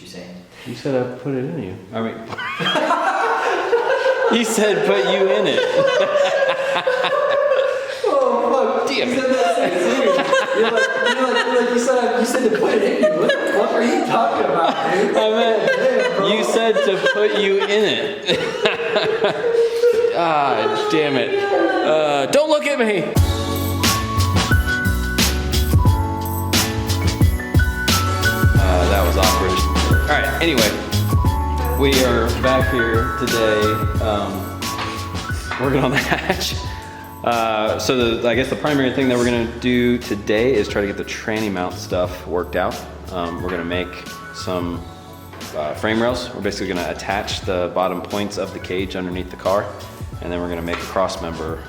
What you saying? You said I put it in you. I mean, you said put you in it. Oh fuck! Damn it! You said to put it in you. What the fuck are you talking about, dude? I meant you said to put you in it. Ah, damn it! Don't look at me. That was awkward. All right. Anyway, we are back here today, working on the hatch. So I guess the primary thing that we're gonna do today is try to get the tranny mount stuff worked out. We're gonna make some frame rails. We're basically gonna attach the bottom points of the cage underneath the car, and then we're gonna make a cross member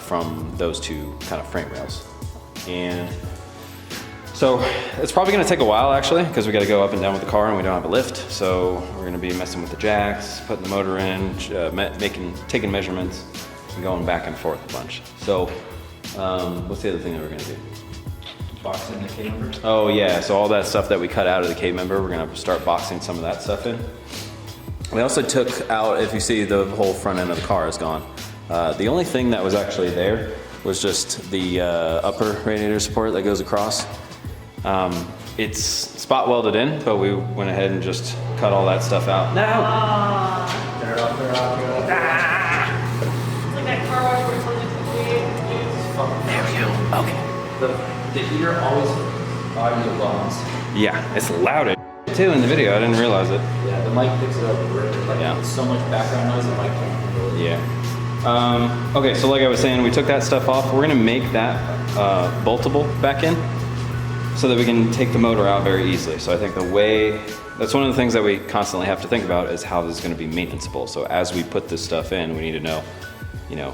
from those two kind of frame rails. And so it's probably gonna take a while actually, because we gotta go up and down with the car and we don't have a lift. So we're gonna be messing with the jacks, putting the motor in, taking measurements, and going back and forth a bunch. So what's the other thing that we're gonna do? Boxing the K member? Oh yeah, so all that stuff that we cut out of the K member, we're gonna start boxing some of that stuff in. We also took out, if you see, the whole front end of the car is gone. The only thing that was actually there was just the upper radiator support that goes across. It's spot welded in, but we went ahead and just cut all that stuff out. No! Turn it off, turn it off, turn it off. It's like that car wash where it's only the There we go. Okay. The heater always bombs. Yeah, it's loud too in the video. I didn't realize it. Yeah, the mic picks it up. Like, Yeah. It's so much background noise, the mic can't handle it. Yeah. Okay, so like I was saying, we took that stuff off. We're gonna make that boltable back in, so that we can take the motor out very easily. So I think that's one of the things that we constantly have to think about is how this is gonna be maintenanceable. So as we put this stuff in, we need to know,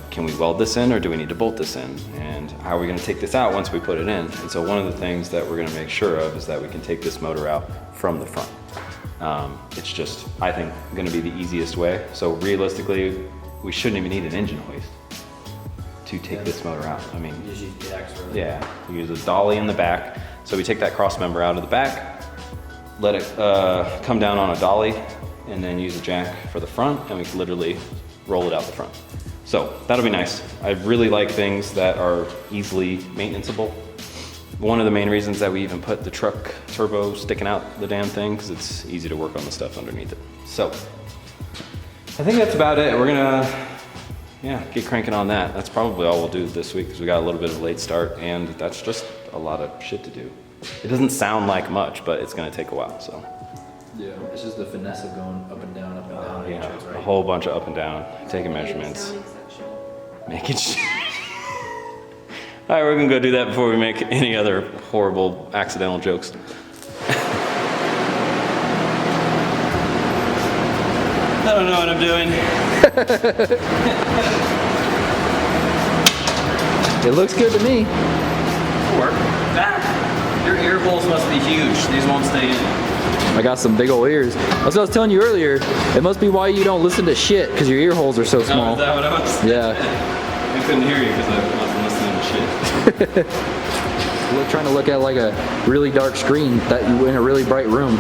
can we weld this in or do we need to bolt this in? And how are we gonna take this out once we put it in? And so one of the things that we're gonna make sure of is that we can take this motor out from the front. It's just, I think, gonna be the easiest way. So realistically, we shouldn't even need an engine hoist to take this motor out. I mean, Usually the jacks are yeah, we use a dolly in the back. So we take that cross member out of the back, let it come down on a dolly, and then use a jack for the front, and we can literally roll it out the front. So that'll be nice. I really like things that are easily maintenanceable. One of the main reasons that we even put the truck turbo sticking out the damn thing, because it's easy to work on the stuff underneath it. So I think that's about it. We're gonna, get cranking on that. That's probably all we'll do this week, because we got a little bit of a late start, and that's just a lot of shit to do. It doesn't sound like much, but it's gonna take a while, so. Yeah, it's just the finesse of going up and down, Yeah, matrix, right? a whole bunch of up and down, taking measurements, making sure. All right, we're gonna go do that before we make any other horrible accidental jokes. I don't know what I'm doing. It looks good to me. Work. Your ear holes must be huge. These won't stay in. I got some big old ears. That's what I was telling you earlier. It must be why you don't listen to shit, because your ear holes are so small. Oh, is that what I was? Yeah. I couldn't hear you because I wasn't listening to shit. We're trying to look at like a really dark screen that you in a really bright room.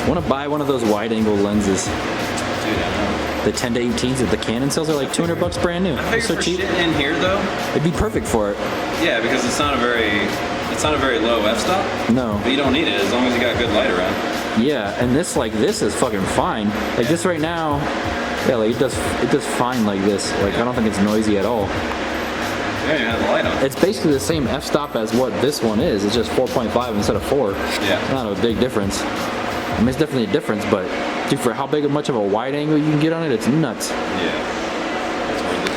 I want to buy one of those wide-angle lenses. Dude, I know. The 10 to 18s that the Canon sells are like $200 brand new. I It's so figure for cheap. shit in here though. It'd be perfect for it. Yeah, because it's not a very low f-stop. No. But you don't need it as long as you got good light around. Yeah, and this is fucking fine. Like this right now, yeah, like it does fine like this. Like I don't think it's noisy at all. Yeah, you have the light on. It's basically the same f-stop as what this one is. It's just 4.5 instead of 4. Yeah. Not a big difference. I mean, it's definitely a difference, but dude, for how much of a wide angle you can get on it, it's nuts. Yeah. That's worth it.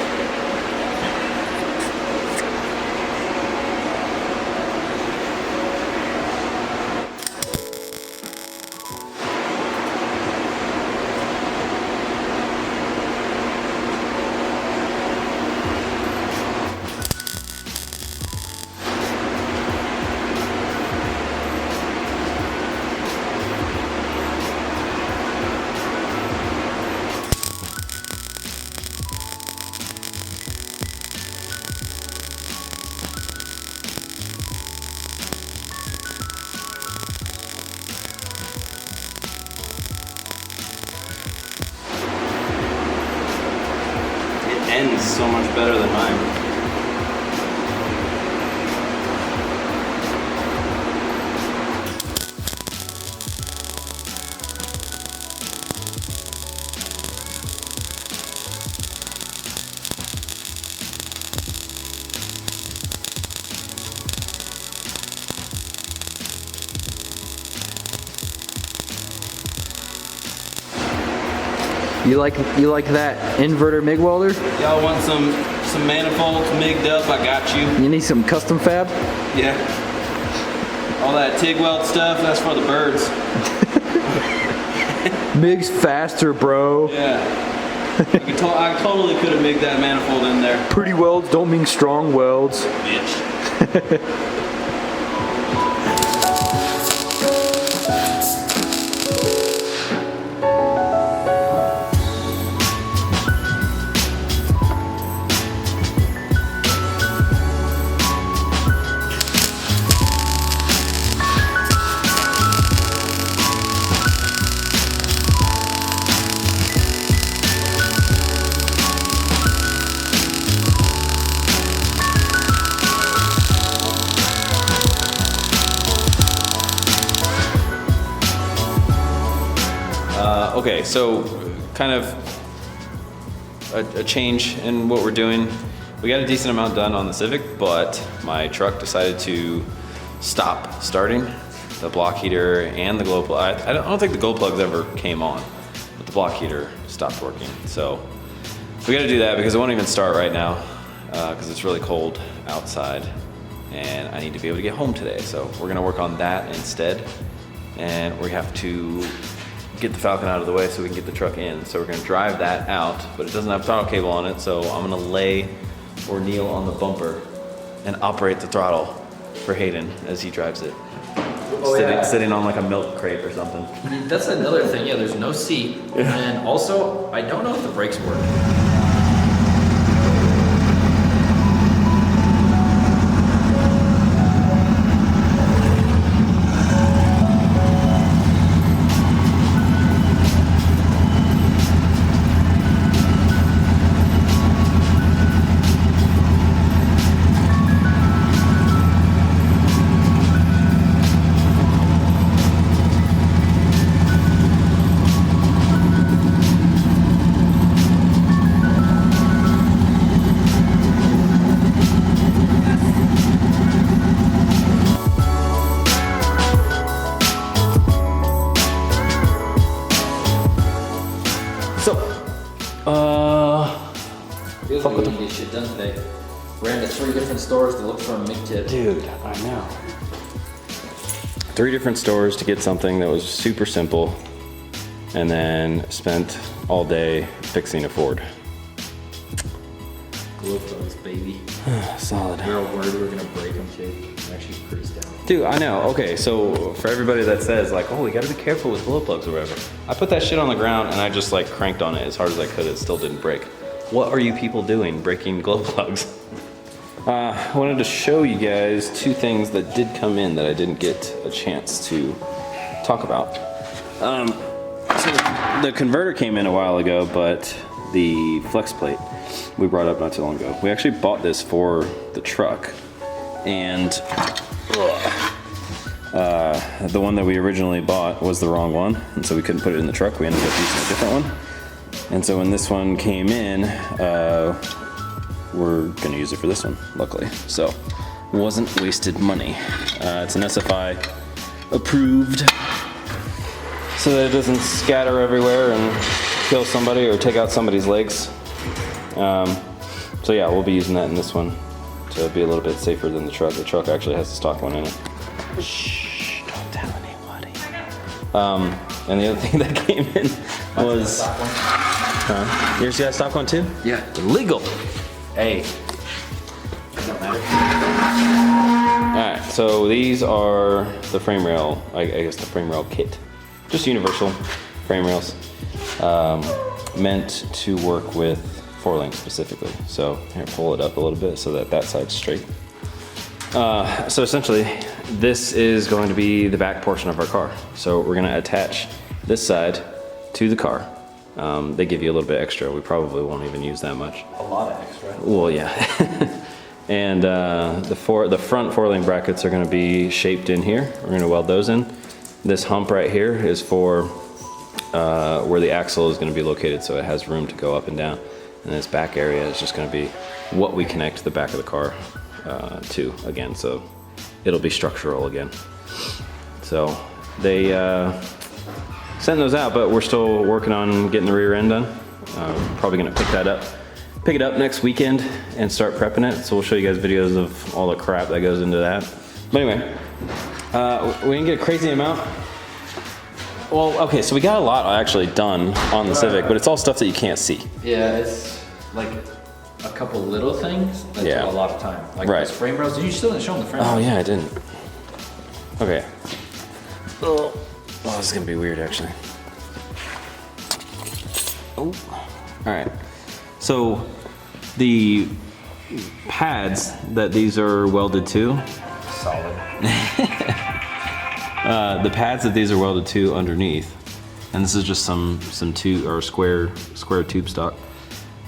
is so much better than mine. You like that inverter MIG welder? Y'all want some manifolds migged up? I got you. You need some custom fab? Yeah. All that TIG weld stuff, that's for the birds. MIG's faster, bro. Yeah. I totally could have migged that manifold in there. Pretty welds don't mean strong welds. Bitch. Okay, so kind of a change in what we're doing. We got a decent amount done on the Civic, but my truck decided to stop starting. The block heater and the glow plug. I don't think the glow plugs ever came on, but the block heater stopped working. So we got to do that because it won't even start right now because it's really cold outside and I need to be able to get home today. So we're gonna work on that instead, and we have to get the Falcon out of the way so we can get the truck in. So we're gonna drive that out, but it doesn't have throttle cable on it, so I'm gonna lay or kneel on the bumper and operate the throttle for Hayden as he drives it. Sitting on like a milk crate or something. That's another thing, yeah, there's no seat. And also, I don't know if the brakes work. Fuck with get shit done today. Ran to 3 different stores to look for a MIG tip. Dude, I know. 3 different stores to get something that was super simple, and then spent all day fixing a Ford. Glow plugs, baby. Solid. We were worried we were gonna break them too. I'm actually pretty down. Dude, I know. Okay, so for everybody that says like, oh, we gotta be careful with glow plugs or whatever, I put that shit on the ground and I just like cranked on it as hard as I could. It still didn't break. What are you people doing breaking glow plugs? I wanted to show you guys 2 things that did come in that I didn't get a chance to talk about. So the converter came in a while ago, but the flex plate we brought up not too long ago. We actually bought this for the truck, and the one that we originally bought was the wrong one, and so we couldn't put it in the truck. We ended up using a different one. And so when this one came in, we're gonna use it for this one, luckily. So, wasn't wasted money. It's an SFI approved, so that it doesn't scatter everywhere and kill somebody or take out somebody's legs. So yeah, we'll be using that in this one to be a little bit safer than the truck. The truck actually has a stock one in it. Shh, don't tell anybody. And the other thing that came in was... Yours got a stock one too? Yeah. Illegal. Hey. Doesn't matter. Alright, so these are the frame rail, I guess the frame rail kit. Just universal frame rails. Meant to work with 4-link specifically. So here, pull it up a little bit so that that side's straight. So essentially, this is going to be the back portion of our car. So we're gonna attach this side to the car, They give you a little bit extra. We probably won't even use that much. A lot of extra. Well, yeah. And the front 4-lane brackets are going to be shaped in here. We're going to weld those in. This hump right here is for where the axle is going to be located, so it has room to go up and down. And this back area is just going to be what we connect the back of the car to again. So it'll be structural again. So they sent those out, but we're still working on getting the rear end done. Probably going to pick it up next weekend and start prepping it. So we'll show you guys videos of all the crap that goes into that. But anyway, we didn't get a crazy amount. Well, okay, so we got a lot actually done on the Civic, but it's all stuff that you can't see. Yeah, it's like a couple little things that took a lot of time. Like those frame rails. Did you still didn't show them the frame rails? Oh yeah, I didn't. Okay. Oh, this is gonna be weird actually. Oh, all right. So the pads that these are welded to. Solid. The pads that these are welded to underneath, and this is just some tube or square tube stock.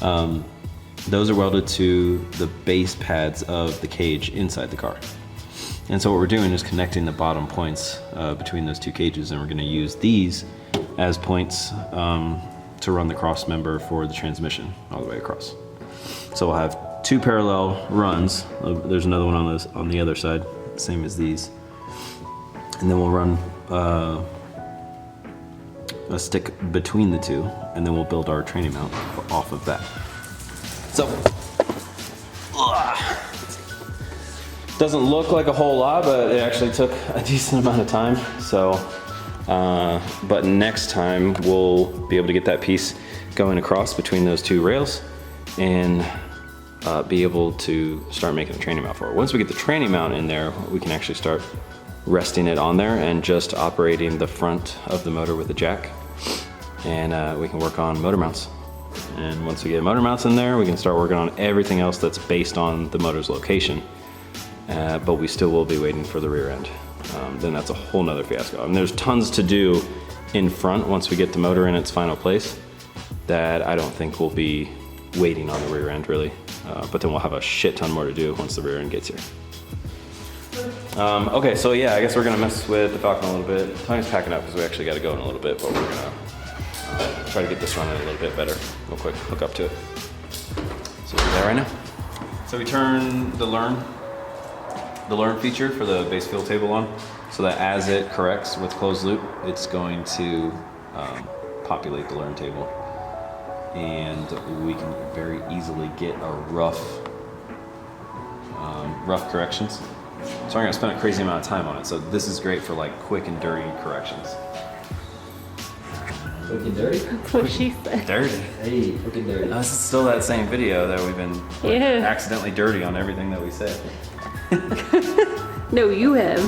Those are welded to the base pads of the cage inside the car. And so what we're doing is connecting the bottom points between those two cages, and we're going to use these as points to run the cross member for the transmission all the way across. So we'll have two parallel runs. There's another one on the other side, same as these. And then we'll run a stick between the two, and then we'll build our training mount off of that. So, doesn't look like a whole lot, but it actually took a decent amount of time. So, but next time we'll be able to get that piece going across between those two rails and be able to start making a training mount for it. Once we get the training mount in there, we can actually start resting it on there and just operating the front of the motor with a jack. And we can work on motor mounts. And once we get motor mounts in there, we can start working on everything else that's based on the motor's location. But we still will be waiting for the rear end. Then that's a whole nother fiasco. I mean, there's tons to do in front once we get the motor in its final place that I don't think we'll be waiting on the rear end really. But then we'll have a shit ton more to do once the rear end gets here. Okay, so yeah, I guess we're gonna mess with the Falcon a little bit. Time's packing up because we actually got to go in a little bit, but we're gonna try to get this running a little bit better real quick, hook up to it. So we'll do that right now. So we turn the learn feature for the base field table on, so that as it corrects with closed loop, it's going to populate the learn table. And we can very easily get a rough corrections. So I'm gonna spend a crazy amount of time on it. So this is great for like quick and dirty corrections. Quick and dirty? That's what she said. Dirty. Hey, quick and dirty. This is still that same video that we've been accidentally dirty on everything that we said. No, you have.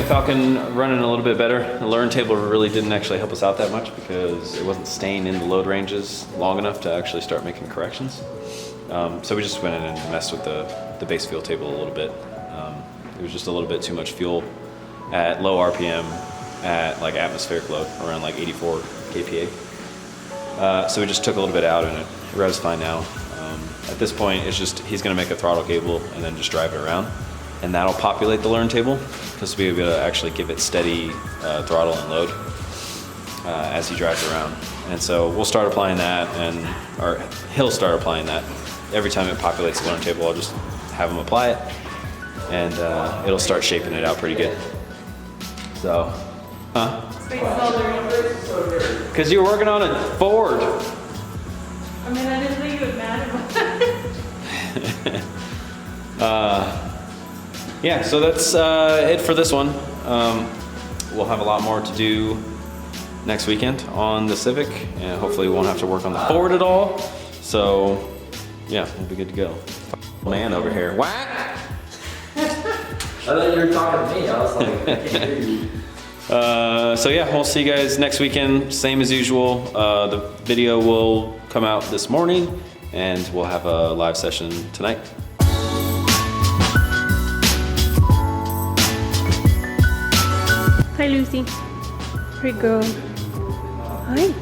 Falcon running a little bit better. The learn table really didn't actually help us out that much because it wasn't staying in the load ranges long enough to actually start making corrections. So we just went in and messed with the base fuel table a little bit. It was just a little bit too much fuel at low RPM at like atmospheric load, around like 84 kPa. So we just took a little bit out and it revs fine now. At this point, it's just he's gonna make a throttle cable and then just drive it around. And that'll populate the learn table because we'll be able to actually give it steady throttle and load as he drives around. And so we'll start applying that, or he'll start applying that. Every time it populates the learn table, I'll just have him apply it. and it'll start shaping it out pretty good. So, Space soldering. because you were working on a Ford. I mean, I didn't think you would mad about it. Yeah, so that's it for this one. We'll have a lot more to do next weekend on the Civic, and hopefully we won't have to work on the Ford at all. So, yeah, we'll be good to go. Man over here. What? I thought you were talking to me. I was like, I can't hear you. So yeah, we'll see you guys next weekend, same as usual. The video will come out this morning, and we'll have a live session tonight. Hi, Lucy. Pretty girl. Hi.